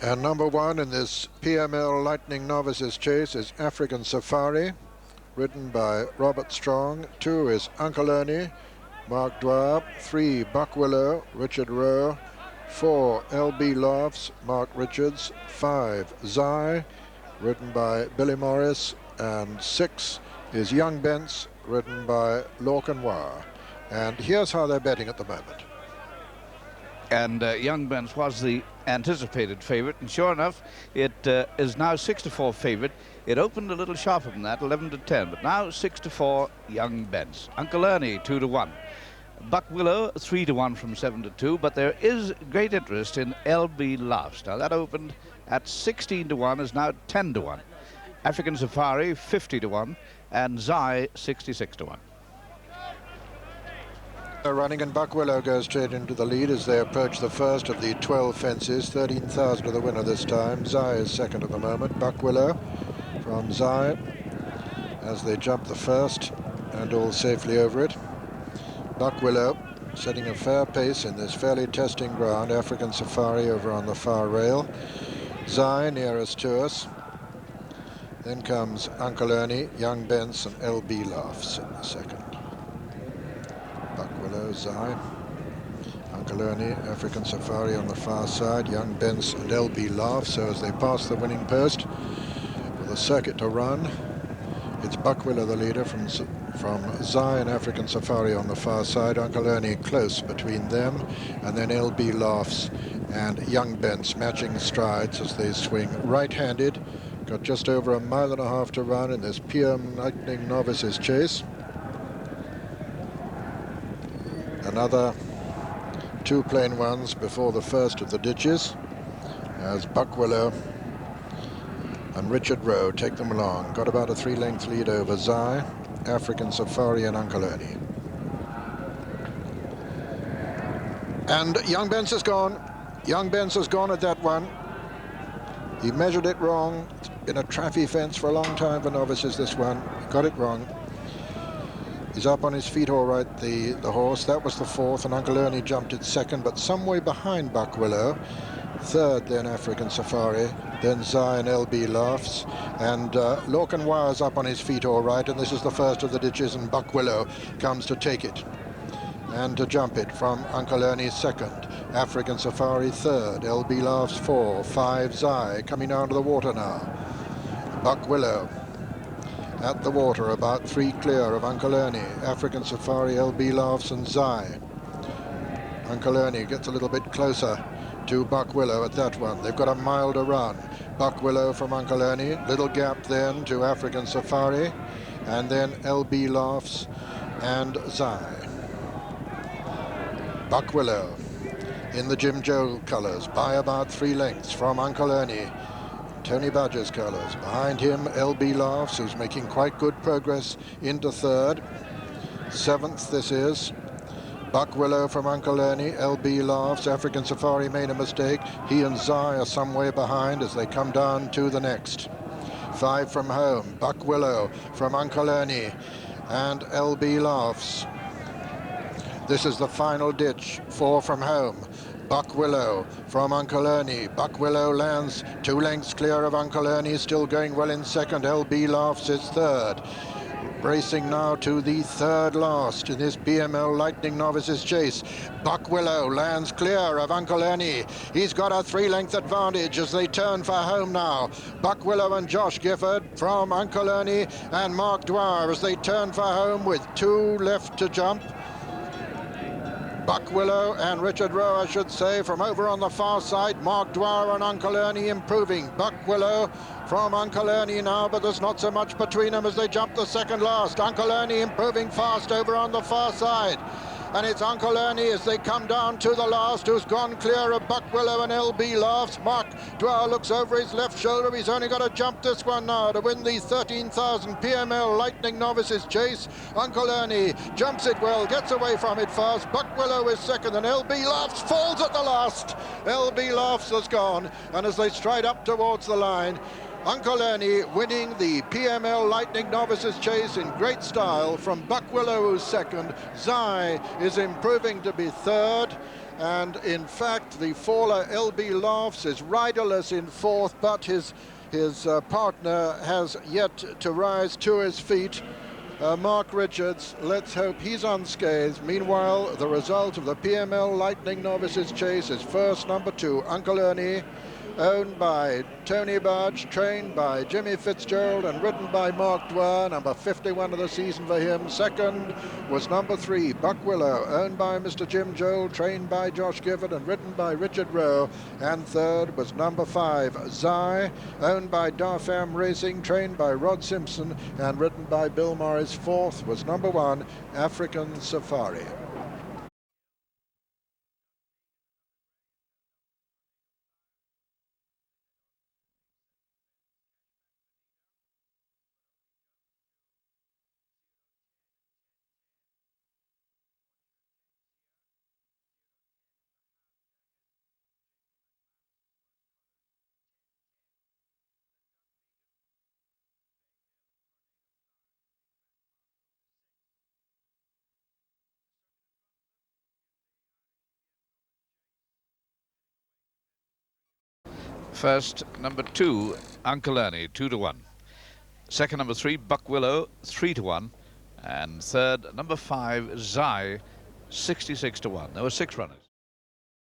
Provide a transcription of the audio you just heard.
And number 1 in this P.M.L. Lightning Novices chase is African Safari, ridden by Robert Strong. 2 is Uncle Ernie, Mark Dwyer. 3, Buck Willow, Richard Rowe. 4, L.B. Lofts, Mark Richards. 5, Zai, ridden by Billy Morris. And 6 is Young Bents, ridden by Lorcan Wire. And here's how they're betting at the moment. And Young Bents was the anticipated favourite, and sure enough, it is now 6-4 favourite. It opened a little sharper than that, 11-10, but now 6-4 Young Bents. Uncle Ernie 2-1. Buck Willow 3-1 from 7-2, but there is great interest in L.B. Laughs. Now that opened at 16-1, is now 10-1. African Safari 50-1, and Zai 66-1. Running, and Buck Willow goes straight into the lead as they approach the first of the 12 fences. 13,000 to the winner this time. Zai is second at the moment. Buck Willow from Zai as they jump the first and all safely over it. Buck Willow setting a fair pace in this fairly testing ground. African Safari over on the far rail. Zai nearest to us. Then comes Uncle Ernie, Young Bents and L.B. Laughs in the second. Buck Willow, Zai, Uncle Ernie, African Safari on the far side, Young Bents and L.B. Laughs. So as they pass the winning post with a circuit to run, it's Buck Willow the leader from Zai and African Safari on the far side. Uncle Ernie close between them, and then L.B. Laughs and Young Bents matching strides as they swing right-handed. Got just over a mile and a half to run in this P.M. Lightning Novices chase. Another 2 plain ones before the first of the ditches as Buck Willow and Richard Rowe take them along. Got about a 3-length lead over Zai, African Safari and Uncle Ernie. And Young Bents is gone. Young Bents has gone at that one. He measured it wrong. It's been a traffy fence for a long time for novices, this one. He got it wrong. He's up on his feet all right, the horse. That was the 4th, and Uncle Ernie jumped it 2nd, but some way behind Buck Willow. 3rd, then African Safari, then Zai and L.B. Laughs. And Lorcan Wire's up on his feet all right, and this is the first of the ditches, and Buck Willow comes to take it and to jump it from Uncle Ernie 2nd. African Safari 3rd, L.B. Laughs 4, 5 Zai, coming down to the water now. Buck Willow at the water, about 3 clear of Uncle Ernie, African Safari, L.B. Laughs and Zai. Uncle Ernie gets a little bit closer to Buck Willow at that one. They've got a mile to run. Buck Willow from Uncle Ernie, little gap then to African Safari, and then L.B. Laughs and Zai. Buck Willow in the Jim Joe colours by about 3 lengths from Uncle Ernie. Tony Badger's colours. Behind him, L.B. Laughs, who's making quite good progress into 3rd. 7th this is. Buck Willow from Uncle Ernie, L.B. Laughs. African Safari made a mistake. He and Zai are some way behind as they come down to the next. 5 from home. Buck Willow from Uncle Ernie and L.B. Laughs. This is the final ditch. 4 from home. Buck Willow from Uncle Ernie. Buck Willow lands 2 lengths clear of Uncle Ernie, still going well in 2nd. L.B. Laughs is 3rd. Racing now to the 3rd last in this P.M.L. Lightning Novices chase. Buck Willow lands clear of Uncle Ernie. He's got a 3-length advantage as they turn for home now. Buck Willow and Josh Gifford from Uncle Ernie and Mark Dwyer as they turn for home with 2 left to jump. Buck Willow and Richard Rowe, I should say, from over on the far side. Mark Dwyer and Uncle Ernie improving. Buck Willow from Uncle Ernie now, but there's not so much between them as they jump the 2nd last. Uncle Ernie improving fast over on the far side. And it's Uncle Ernie as they come down to the last, who's gone clear of Buck Willow and L.B. Laughs. Mark Dwyer looks over his left shoulder. He's only got to jump this one now to win the 13,000 P.M.L. Lightning Novices chase. Uncle Ernie jumps it well, gets away from it fast. Buck Willow is 2nd, and L.B. Laughs falls at the last. L.B. Laughs has gone, and as they stride up towards the line, Uncle Ernie winning the P.M.L. Lightning Novices chase in great style from Buck Willow, who's 2nd. Zai is improving to be 3rd. And in fact, the faller LB Laughs is riderless in fourth, but his partner has yet to rise to his feet. Mark Richards, let's hope he's unscathed. Meanwhile, the result of the P.M.L. Lightning Novices Chase is first, number 2, Uncle Ernie, owned by Tony Budge, trained by Jimmy Fitzgerald and ridden by Mark Dwyer, number 51 of the season for him. Second was number 3, Buck Willow, owned by Mr. Jim Joel, trained by Josh Gifford and ridden by Richard Rowe. And third was number 5, Zai, owned by Darfam Racing, trained by Rod Simpson and ridden by Bill Morris. Fourth was number 1, African Safari. First, number 2, Uncle Ernie, 2-1. Second, number 3, Buck Willow, 3-1. And third, number 5, Zai, 66-1. There were 6 runners.